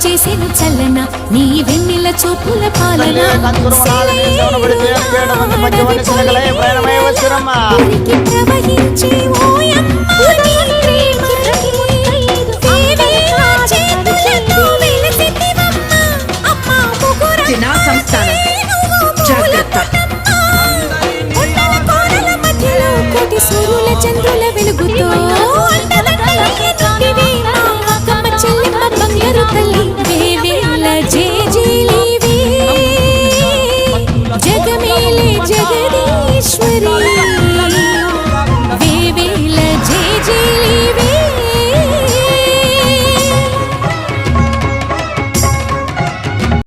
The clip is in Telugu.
చేసేను చల్లన నీ వెన్నెల చూపుల పాలన ప్రవహించి సూర్యుల చంద్రుల వెలుగుతో చెల్లిమ్మ బంగారు తల్లి